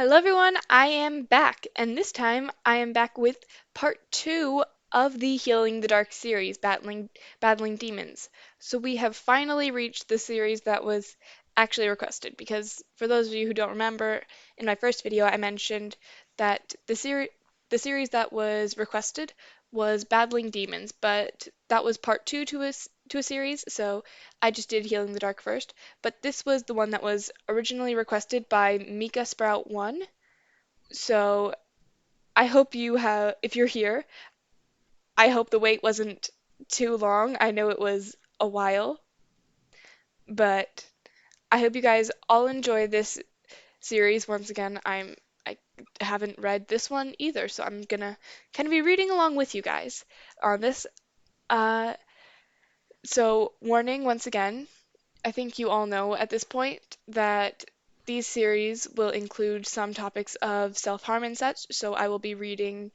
Hello everyone, I am back, and this time I am back with part two of the Healing the Dark series, battling demons. So we have finally reached the series that was actually requested, because for those of you who don't remember, in my first video I mentioned that the series that was requested was Battling Demons, but that was part two to a series, so I just did Healing the Dark first. But this was the one that was originally requested by Mika Sprout 1. So I hope if you're here, I hope the wait wasn't too long. I know it was a while, but I hope you guys all enjoy this series. Once again, I haven't read this one either, so I'm gonna kind of be reading along with you guys on this. Uh, so warning once again, I think you all know at this point that these series will include some topics of self-harm and such, so I will be reading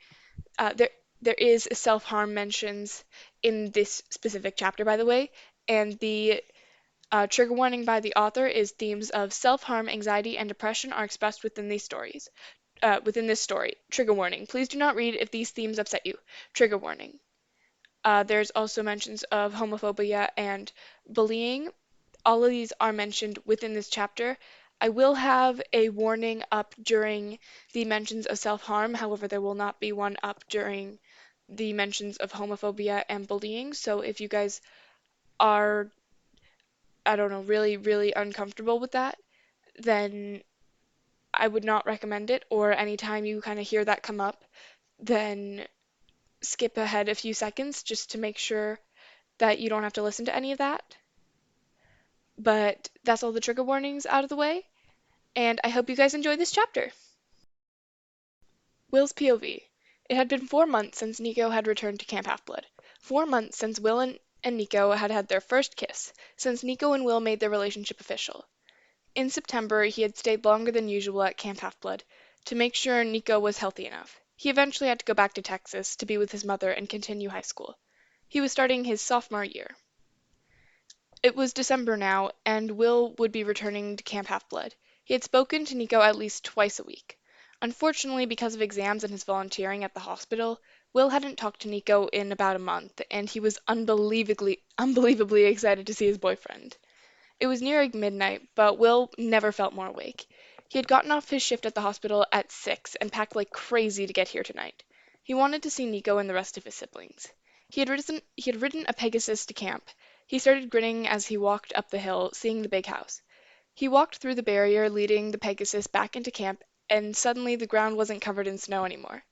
there is self-harm mentions in this specific chapter, by the way, and the trigger warning by the author is themes of self-harm, anxiety, and depression are expressed within these stories. Within this story, trigger warning. Please do not read if these themes upset you. Trigger warning. There's also mentions of homophobia and bullying. All of these are mentioned within this chapter. I will have a warning up during the mentions of self-harm, however, there will not be one up during the mentions of homophobia and bullying. So if you guys are, I don't know, really, really uncomfortable with that, then I would not recommend it. Or anytime you kind of hear that come up, then skip ahead a few seconds just to make sure that you don't have to listen to any of that. But that's all the trigger warnings out of the way, and I hope you guys enjoy this chapter. Will's POV. It had been 4 months since Nico had returned to Camp Half-Blood. 4 months since Will and Nico had had their first kiss, since Nico and Will made their relationship official. In September, he had stayed longer than usual at Camp Half-Blood to make sure Nico was healthy enough. He eventually had to go back to Texas to be with his mother and continue high school. He was starting his sophomore year. It was December now, and Will would be returning to Camp Half-Blood. He had spoken to Nico at least twice a week. Unfortunately, because of exams and his volunteering at the hospital, Will hadn't talked to Nico in about a month, and he was unbelievably excited to see his boyfriend. It was nearing midnight, but Will never felt more awake. He had gotten off his shift at the hospital at 6 and packed like crazy to get here tonight. He wanted to see Nico and the rest of his siblings. He had ridden a Pegasus to camp. He started grinning as he walked up the hill, seeing the big house. He walked through the barrier leading the Pegasus back into camp, and suddenly the ground wasn't covered in snow anymore.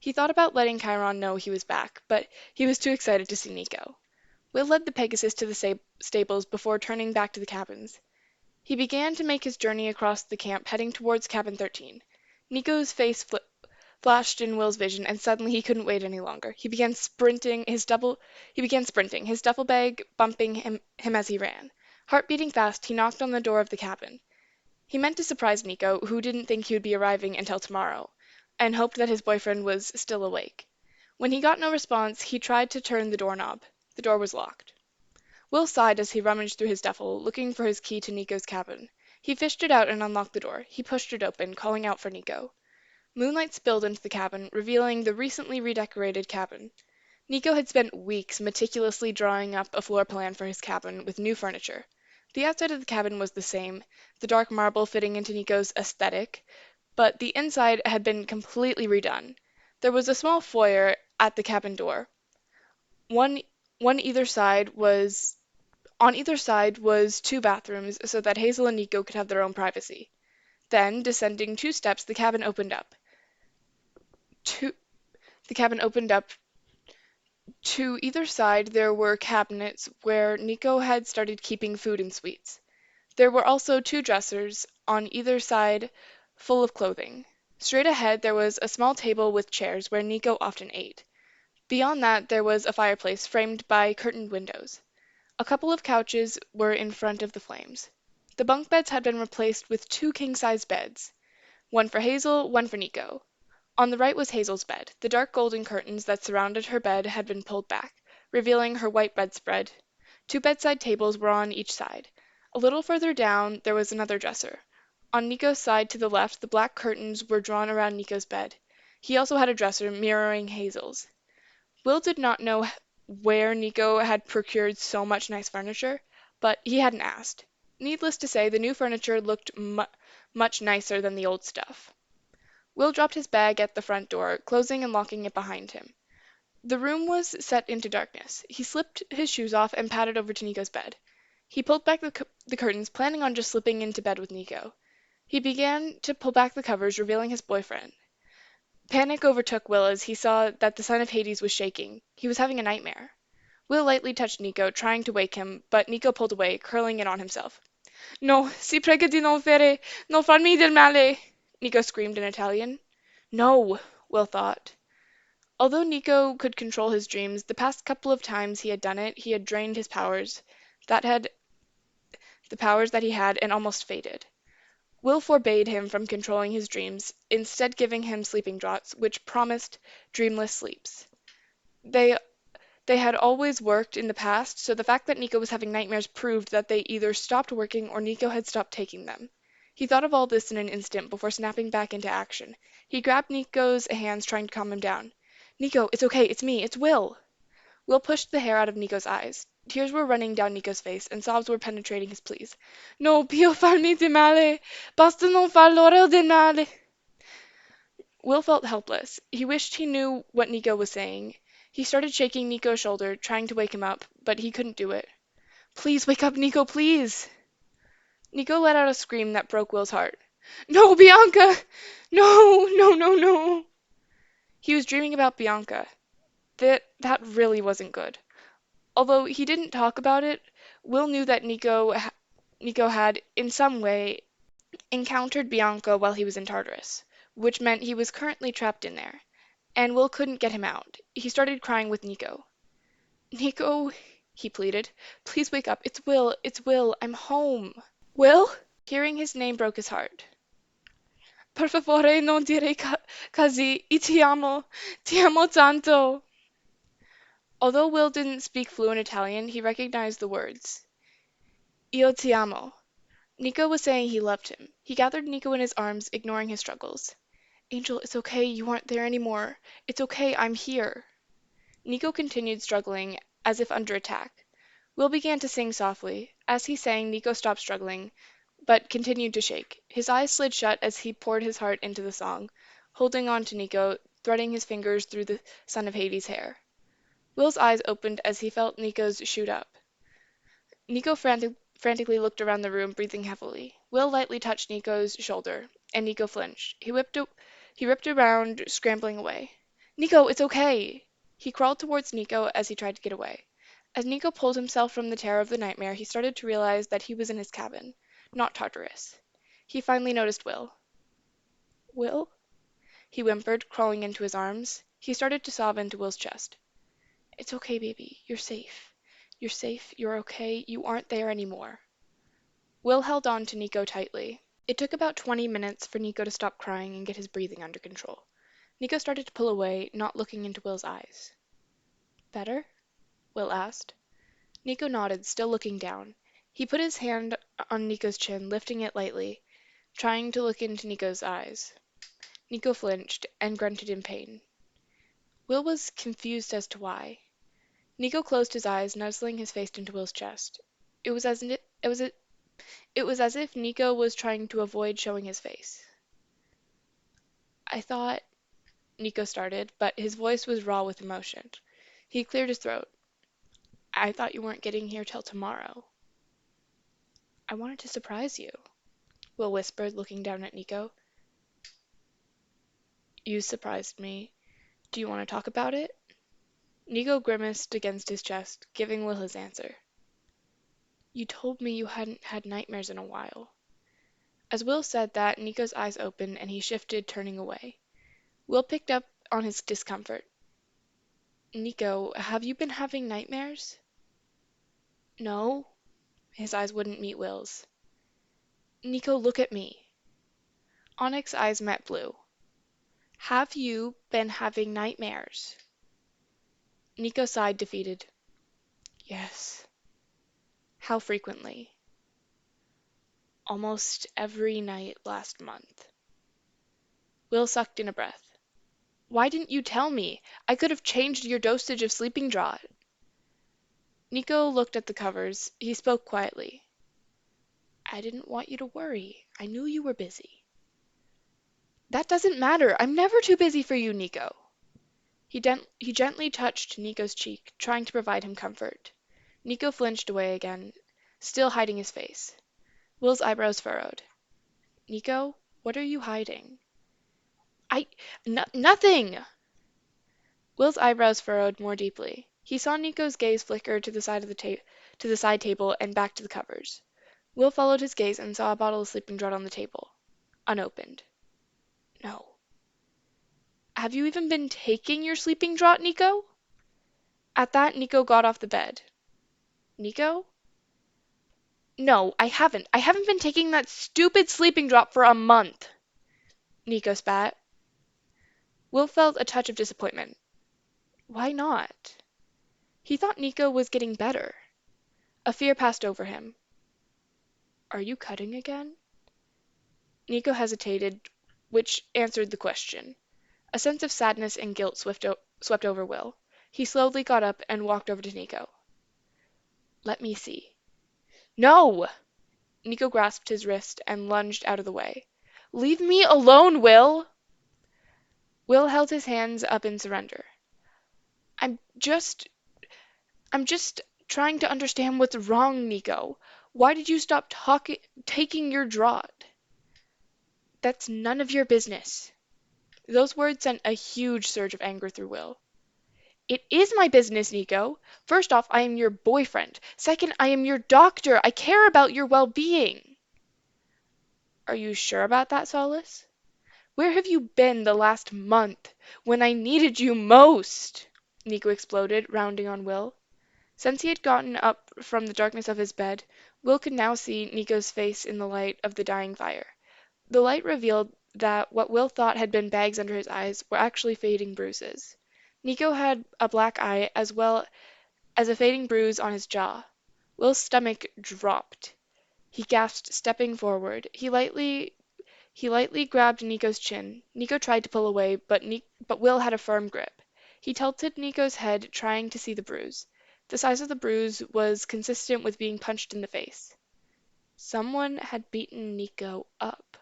He thought about letting Chiron know he was back, but he was too excited to see Nico. Will led the Pegasus to the stables before turning back to the cabins. He began to make his journey across the camp, heading towards cabin 13. Nico's face flashed in Will's vision, and suddenly he couldn't wait any longer. His duffel bag bumping him as he ran. Heart beating fast, he knocked on the door of the cabin. He meant to surprise Nico, who didn't think he would be arriving until tomorrow, and hoped that his boyfriend was still awake. When he got no response, he tried to turn the doorknob. The door was locked. Will sighed as he rummaged through his duffel, looking for his key to Nico's cabin. He fished it out and unlocked the door. He pushed it open, calling out for Nico. Moonlight spilled into the cabin, revealing the recently redecorated cabin. Nico had spent weeks meticulously drawing up a floor plan for his cabin with new furniture. The outside of the cabin was the same, the dark marble fitting into Nico's aesthetic, but the inside had been completely redone. There was a small foyer at the cabin door. One one either side was On either side was two bathrooms so that Hazel and Nico could have their own privacy. Then, descending 2 steps, the cabin opened up. To the cabin opened up To either side there were cabinets where Nico had started keeping food and sweets. There were also 2 dressers on either side full of clothing. Straight ahead there was a small table with chairs where Nico often ate. Beyond that there was a fireplace framed by curtained windows. A couple of couches were in front of the flames. The bunk beds had been replaced with 2 king-size beds, one for Hazel, one for Nico. On the right was Hazel's bed. The dark golden curtains that surrounded her bed had been pulled back, revealing her white bedspread. 2 bedside tables were on each side. A little further down there was another dresser. On Nico's side to the left, the black curtains were drawn around Nico's bed. He also had a dresser mirroring Hazel's. Will did not know where Nico had procured so much nice furniture, but he hadn't asked. Needless to say, the new furniture looked much nicer than the old stuff. Will dropped his bag at the front door, closing and locking it behind him. The room was set into darkness. He slipped his shoes off and padded over to Nico's bed. He pulled back the curtains, planning on just slipping into bed with Nico. He began to pull back the covers, revealing his boyfriend. Panic overtook Will as he saw that the son of Hades was shaking. He was having a nightmare. Will lightly touched Nico, trying to wake him, but Nico pulled away, curling it on himself. No, si prega di non fare, non farmi del male, Nico screamed in Italian. No, Will thought. Although Nico could control his dreams, the past couple of times he had done it, he had drained his powers, that had the powers that he had, and almost faded. Will forbade him from controlling his dreams, instead giving him sleeping draughts, which promised dreamless sleeps. They they had always worked in the past, so the fact that Nico was having nightmares proved that they either stopped working or Nico had stopped taking them. He thought of all this in an instant before snapping back into action. He grabbed Nico's hands, trying to calm him down. Nico, it's okay, it's me, it's Will. Will pushed the hair out of Nico's eyes. Tears were running down Nico's face, and sobs were penetrating his pleas. No, Pio farmi del male. Basta non far loro del male. Will felt helpless. He wished he knew what Nico was saying. He started shaking Nico's shoulder, trying to wake him up, but he couldn't do it. Please wake up, Nico, please! Nico let out a scream that broke Will's heart. No, Bianca! No, no, no, no! He was dreaming about Bianca. That really wasn't good. Although he didn't talk about it, Will knew that Nico had, in some way, encountered Bianca while he was in Tartarus, which meant he was currently trapped in there, and Will couldn't get him out. He started crying with Nico. Nico, he pleaded, please wake up. It's Will, I'm home. Will? Hearing his name broke his heart. Per favore non dire così, ti amo tanto. Although Will didn't speak fluent Italian, he recognized the words. Io ti amo. Nico was saying he loved him. He gathered Nico in his arms, ignoring his struggles. Angel, it's okay, you aren't there anymore. It's okay, I'm here. Nico continued struggling, as if under attack. Will began to sing softly. As he sang, Nico stopped struggling, but continued to shake. His eyes slid shut as he poured his heart into the song, holding on to Nico, threading his fingers through the son of Hades' hair. Will's eyes opened as he felt Nico's shoot up. Nico frantically looked around the room, breathing heavily. Will lightly touched Nico's shoulder, and Nico flinched. He whipped around, scrambling away. Nico, it's okay! He crawled towards Nico as he tried to get away. As Nico pulled himself from the terror of the nightmare, he started to realize that he was in his cabin, not Tartarus. He finally noticed Will. Will? He whimpered, crawling into his arms. He started to sob into Will's chest. It's okay, baby. You're safe. You're safe. You're okay. You aren't there anymore. Will held on to Nico tightly. It took about 20 minutes for Nico to stop crying and get his breathing under control. Nico started to pull away, not looking into Will's eyes. Better? Will asked. Nico nodded, still looking down. He put his hand on Nico's chin, lifting it lightly, trying to look into Nico's eyes. Nico flinched and grunted in pain. Will was confused as to why. Nico closed his eyes, nuzzling his face into Will's chest. It was as if Nico was trying to avoid showing his face. I thought, Nico started, but his voice was raw with emotion. He cleared his throat. I thought you weren't getting here till tomorrow. I wanted to surprise you, Will whispered, looking down at Nico. You surprised me. Do you want to talk about it? Nico grimaced against his chest, giving Will his answer. You told me you hadn't had nightmares in a while. As Will said that, Nico's eyes opened and he shifted, turning away. Will picked up on his discomfort. Nico, have you been having nightmares? No. His eyes wouldn't meet Will's. Nico, look at me. Onyx's eyes met blue. Have you been having nightmares? Nico sighed, defeated. Yes. How frequently? Almost every night last month. Will sucked in a breath. Why didn't you tell me? I could have changed your dosage of sleeping draught. Nico looked at the covers. He spoke quietly. I didn't want you to worry. I knew you were busy. That doesn't matter. I'm never too busy for you, Nico. He gently touched Nico's cheek, trying to provide him comfort. Nico flinched away again, still hiding his face. Will's eyebrows furrowed. Nico, what are you hiding? I. Nothing! Will's eyebrows furrowed more deeply. He saw Nico's gaze flicker to the side of to the side table and back to the covers. Will followed his gaze and saw a bottle of sleeping draught on the table, unopened. No. Have you even been taking your sleeping draught, Nico? At that, Nico got off the bed. Nico? No, I haven't. I haven't been taking that stupid sleeping draught for a month. Nico spat. Will felt a touch of disappointment. Why not? He thought Nico was getting better. A fear passed over him. Are you cutting again? Nico hesitated, which answered the question. A sense of sadness and guilt swept over Will. He slowly got up and walked over to Nico. Let me see. No! Nico grasped his wrist and lunged out of the way. Leave me alone, Will! Will held his hands up in surrender. I'm just I'm just trying to understand what's wrong, Nico. Why did you stop taking your draught? That's none of your business. Those words sent a huge surge of anger through Will. It is my business, Nico. First off, I am your boyfriend. Second, I am your doctor. I care about your well-being. Are you sure about that, Solace? Where have you been the last month, when I needed you most? Nico exploded, rounding on Will. Since he had gotten up from the darkness of his bed, Will could now see Nico's face in the light of the dying fire. The light revealed that what Will thought had been bags under his eyes were actually fading bruises. Nico had a black eye as well as a fading bruise on his jaw. Will's stomach dropped. He gasped, stepping forward. He lightly grabbed Nico's chin. Nico tried to pull away, but Will had a firm grip. He tilted Nico's head, trying to see the bruise. The size of the bruise was consistent with being punched in the face. Someone had beaten Nico up.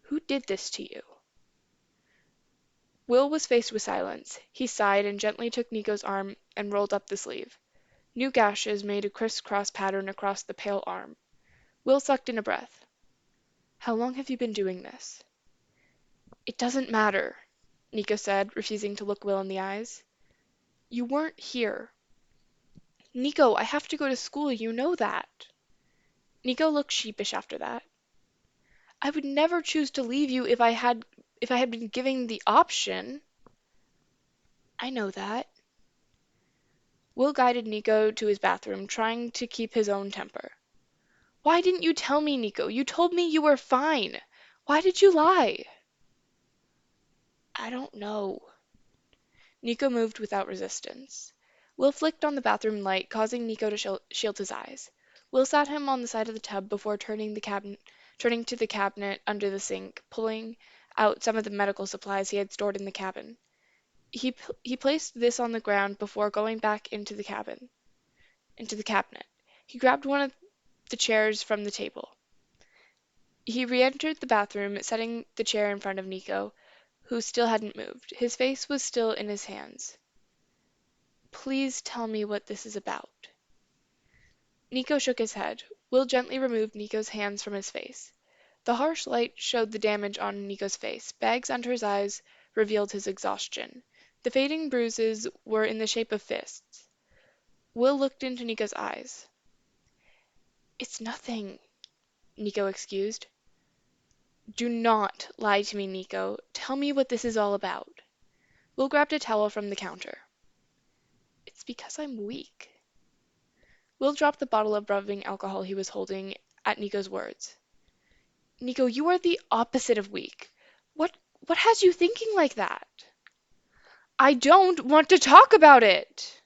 Who did this to you? Will was faced with silence. He sighed and gently took Nico's arm and rolled up the sleeve. New gashes made a crisscross pattern across the pale arm. Will sucked in a breath. How long have you been doing this? It doesn't matter, Nico said, refusing to look Will in the eyes. You weren't here. Nico, I have to go to school, you know that. Nico looked sheepish after that. I would never choose to leave you if I had been given the option. I know that. Will guided Nico to his bathroom, trying to keep his own temper. Why didn't you tell me, Nico? You told me you were fine. Why did you lie? I don't know. Nico moved without resistance. Will flicked on the bathroom light, causing Nico to shield his eyes. Will sat him on the side of the tub before turning to the cabinet under the sink, pulling out some of the medical supplies he had stored in the cabin. He placed this on the ground before going back into the cabinet. He grabbed one of the chairs from the table. He re-entered the bathroom, setting the chair in front of Nico, who still hadn't moved. His face was still in his hands. Please tell me what this is about. Nico shook his head. Will gently removed Nico's hands from his face. The harsh light showed the damage on Nico's face. Bags under his eyes revealed his exhaustion. The fading bruises were in the shape of fists. Will looked into Nico's eyes. It's nothing, Nico excused. Do not lie to me, Nico. Tell me what this is all about. Will grabbed a towel from the counter. It's because I'm weak. Will dropped the bottle of rubbing alcohol he was holding at Nico's words. Nico, you are the opposite of weak. What has you thinking like that? I don't want to talk about it.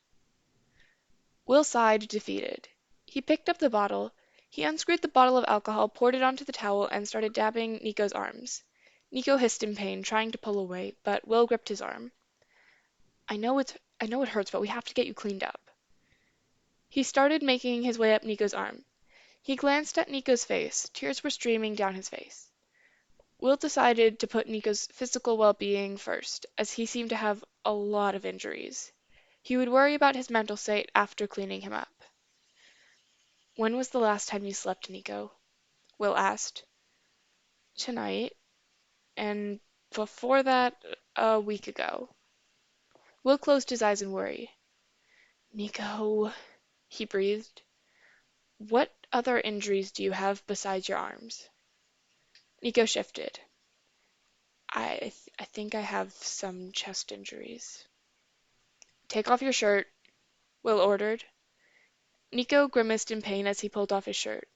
Will sighed, defeated. He picked up the bottle. He unscrewed the bottle of alcohol, poured it onto the towel, and started dabbing Nico's arms. Nico hissed in pain, trying to pull away, but Will gripped his arm. I know it hurts, but we have to get you cleaned up. He started making his way up Nico's arm. He glanced at Nico's face. Tears were streaming down his face. Will decided to put Nico's physical well-being first, as he seemed to have a lot of injuries. He would worry about his mental state after cleaning him up. When was the last time you slept, Nico? Will asked. Tonight, and before that, a week ago. Will closed his eyes in worry. Nico, he breathed. What other injuries do you have besides your arms? Nico shifted. I think I have some chest injuries. Take off your shirt, Will ordered. Nico grimaced in pain as he pulled off his shirt.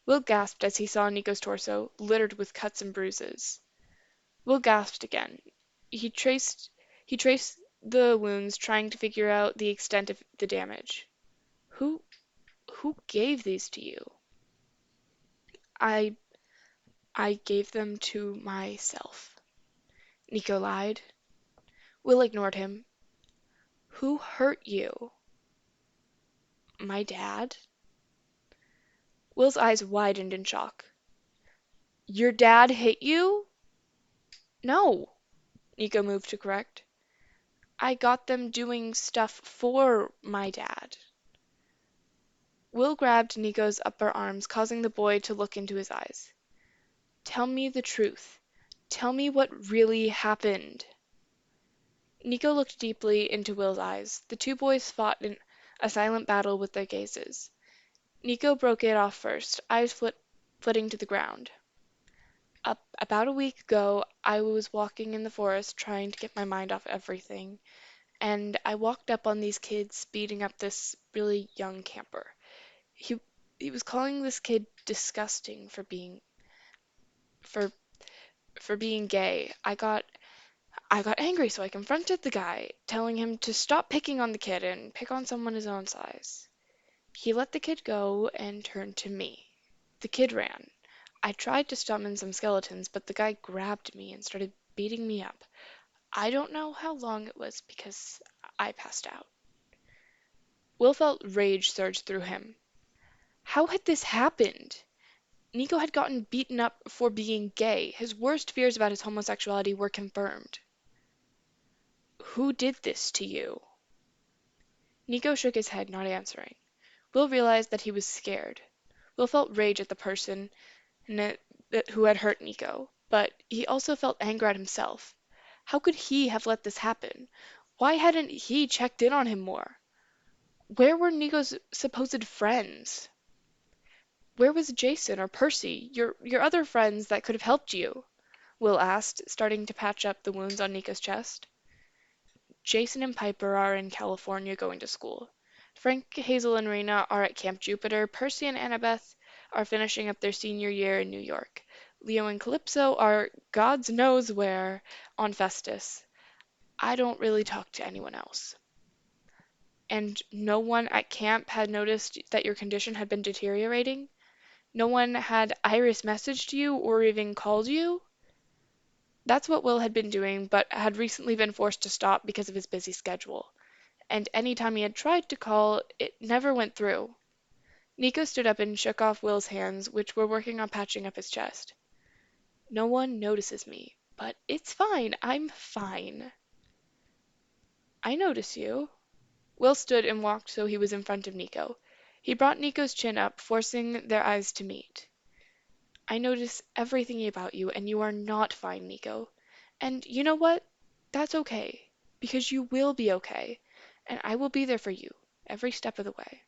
Will gasped as he saw Nico's torso, littered with cuts and bruises. Will gasped again. He traced he traced the wounds, trying to figure out the extent of the damage. Who who gave these to you? I I gave them to myself. Nico lied. Will ignored him. Who hurt you? My dad? Will's eyes widened in shock. Your dad hit you? No, Nico moved to correct. I got them doing stuff for my dad. Will grabbed Nico's upper arms, causing the boy to look into his eyes. Tell me the truth. Tell me what really happened. Nico looked deeply into Will's eyes. The two boys fought in a silent battle with their gazes. Nico broke it off first, eyes flitting to the ground. About a week ago, I was walking in the forest trying to get my mind off everything, and I walked up on these kids beating up this really young camper. He he was calling this kid disgusting for for being gay. I got angry, so I confronted the guy, telling him to stop picking on the kid and pick on someone his own size. He let the kid go and turned to me. The kid ran. I tried to summon some skeletons, but the guy grabbed me and started beating me up. I don't know how long it was because I passed out. Will felt rage surge through him. How had this happened? Nico had gotten beaten up for being gay. His worst fears about his homosexuality were confirmed. Who did this to you? Nico shook his head, not answering. Will realized that he was scared. Will felt rage at the person who had hurt Nico, but he also felt anger at himself. How could he have let this happen? Why hadn't he checked in on him more? Where were Nico's supposed friends? Where was Jason or Percy, your other friends that could have helped you? Will asked, starting to patch up the wounds on Nico's chest. Jason and Piper are in California going to school. Frank, Hazel, and Rena are at Camp Jupiter. Percy and Annabeth are finishing up their senior year in New York. Leo and Calypso are God's knows where on Festus. I don't really talk to anyone else. And no one at camp had noticed that your condition had been deteriorating? No one had Iris messaged you or even called you? That's what Will had been doing, but had recently been forced to stop because of his busy schedule. And any time he had tried to call, it never went through. Nico stood up and shook off Will's hands, which were working on patching up his chest. No one notices me, but it's fine. I'm fine. I notice you. Will stood and walked so he was in front of Nico. He brought Nico's chin up, forcing their eyes to meet. I notice everything about you, and you are not fine, Nico. And you know what? That's okay, because you will be okay, and I will be there for you every step of the way.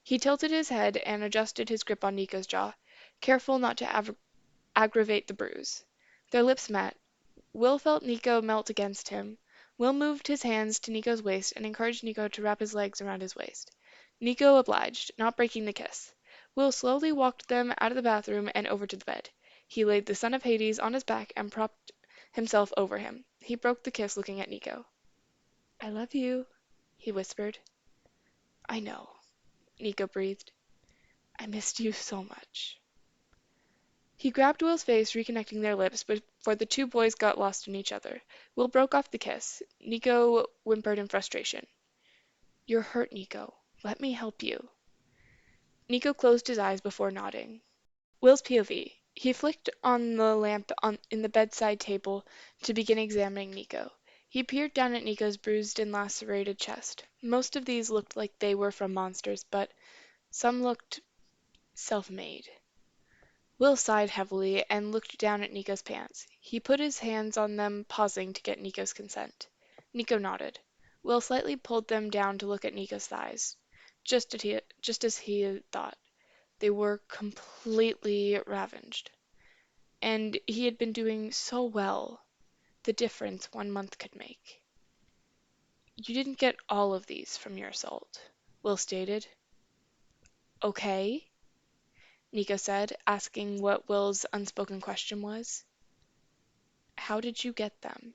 He tilted his head and adjusted his grip on Nico's jaw, careful not to aggravate the bruise. Their lips met. Will felt Nico melt against him. Will moved his hands to Nico's waist and encouraged Nico to wrap his legs around his waist. Nico obliged, not breaking the kiss. Will slowly walked them out of the bathroom and over to the bed. He laid the son of Hades on his back and propped himself over him. He broke the kiss looking at Nico. I love you, he whispered. I know, Nico breathed. I missed you so much. He grabbed Will's face, reconnecting their lips, before the two boys got lost in each other. Will broke off the kiss. Nico whimpered in frustration. You're hurt, Nico. Let me help you. Nico closed his eyes before nodding. Will's POV. He flicked on the lamp in the bedside table to begin examining Nico. He peered down at Nico's bruised and lacerated chest. Most of these looked like they were from monsters, but some looked self-made. Will sighed heavily and looked down at Nico's pants. He put his hands on them, pausing to get Nico's consent. Nico nodded. Will slightly pulled them down to look at Nico's thighs. Just as he had thought. They were completely ravaged. And he had been doing so well. The difference 1 month could make. You didn't get all of these from your assault, Will stated. Okay, Nico said, asking what Will's unspoken question was. How did you get them?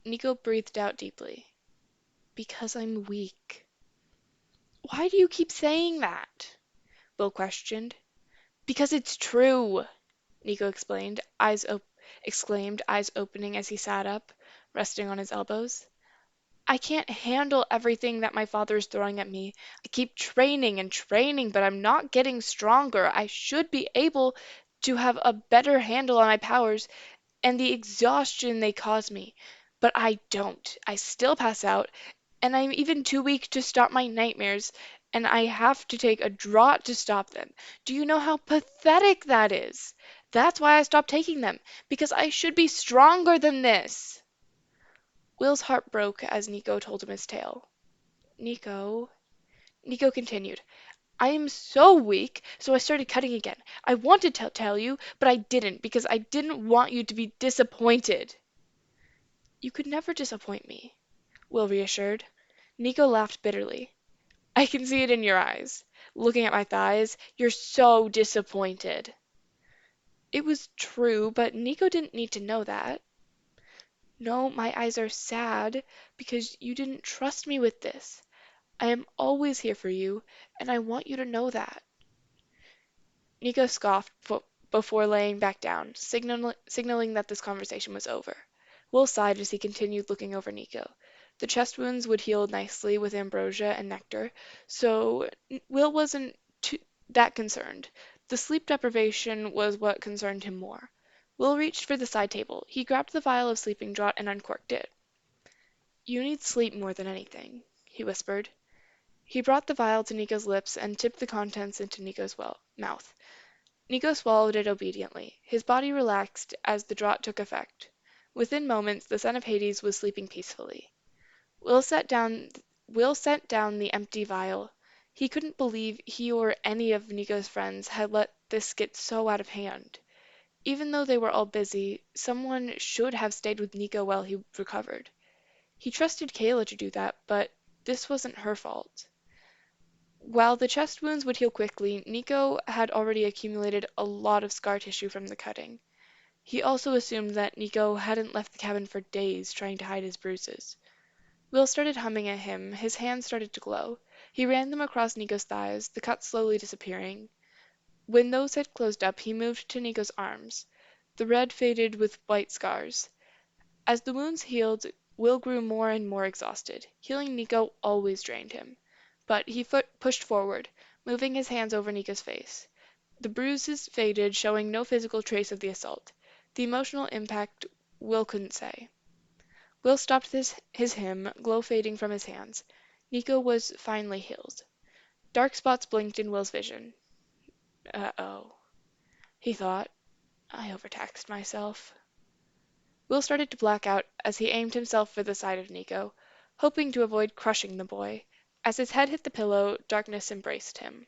Nico breathed out deeply. Because I'm weak. Why do you keep saying that? Will questioned. Because it's true, Nico exclaimed, eyes opening as he sat up, resting on his elbows. I can't handle everything that my father is throwing at me. I keep training and training, but I'm not getting stronger. I should be able to have a better handle on my powers and the exhaustion they cause me. But I don't. I still pass out, and I'm even too weak to stop my nightmares, and I have to take a draught to stop them. Do you know how pathetic that is? That's why I stopped taking them, because I should be stronger than this. Will's heart broke as Nico told him his tale. Nico, Nico continued, I am so weak, so I started cutting again. I wanted to tell you, but I didn't because I didn't want you to be disappointed. You could never disappoint me, Will reassured. Nico laughed bitterly. I can see it in your eyes. Looking at my thighs, you're so disappointed. It was true, but Nico didn't need to know that. No, my eyes are sad because you didn't trust me with this. I am always here for you, and I want you to know that. Nico scoffed before laying back down, signaling that this conversation was over. Will sighed as he continued looking over Nico. The chest wounds would heal nicely with ambrosia and nectar, so Will wasn't that concerned. The sleep deprivation was what concerned him more. Will reached for the side table. He grabbed the vial of sleeping draught and uncorked it. You need sleep more than anything, he whispered. He brought the vial to Nico's lips and tipped the contents into Nico's mouth. Nico swallowed it obediently. His body relaxed as the draught took effect. Within moments, the son of Hades was sleeping peacefully. Will set down Will set down the empty vial. He couldn't believe he or any of Nico's friends had let this get so out of hand. Even though they were all busy, someone should have stayed with Nico while he recovered. He trusted Kayla to do that, but this wasn't her fault. While the chest wounds would heal quickly, Nico had already accumulated a lot of scar tissue from the cutting. He also assumed that Nico hadn't left the cabin for days trying to hide his bruises. Will started humming at him, his hands started to glow. He ran them across Nico's thighs, the cuts slowly disappearing. When those had closed up, he moved to Nico's arms. The red faded with white scars. As the wounds healed, Will grew more and more exhausted. Healing Nico always drained him. But he pushed forward, moving his hands over Nico's face. The bruises faded, showing no physical trace of the assault. The emotional impact, Will couldn't say. Will stopped his hymn, glow fading from his hands. Nico was finally healed. Dark spots blinked in Will's vision. Uh-oh, he thought. I overtaxed myself. Will started to black out as he aimed himself for the side of Nico, hoping to avoid crushing the boy. As his head hit the pillow, darkness embraced him.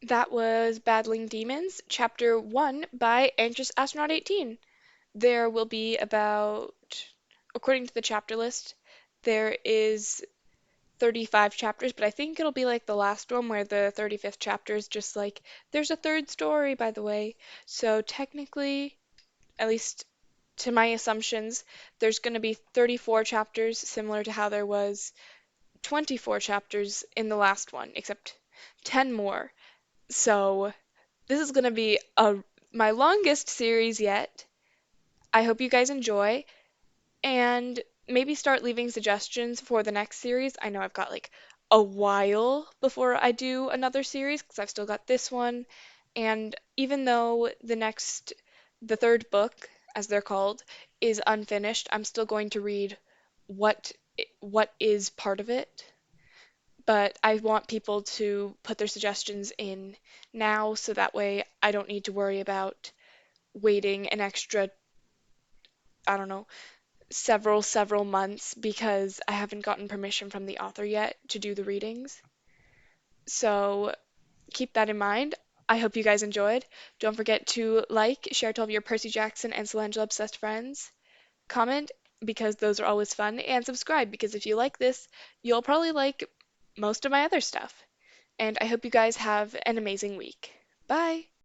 That was Battling Demons, Chapter 1 by Anxious Astronaut 18. There will be according to the chapter list, there is 35 chapters, but I think it'll be like the last one where the 35th chapter is just like, there's a third story, by the way. So technically, at least to my assumptions, there's going to be 34 chapters, similar to how there was 24 chapters in the last one, except 10 more. So this is going to be my longest series yet. I hope you guys enjoy and maybe start leaving suggestions for the next series. I know I've got like a while before I do another series because I've still got this one. And even though the third book, as they're called, is unfinished, I'm still going to read what is part of it. But I want people to put their suggestions in now so that way I don't need to worry about waiting an extra, I don't know, several months because I haven't gotten permission from the author yet to do the readings. So keep that in mind. I hope you guys enjoyed. Don't forget to like, share to all of your Percy Jackson and Solangelo obsessed friends, comment because those are always fun, and subscribe because if you like this, you'll probably like most of my other stuff. And I hope you guys have an amazing week. Bye!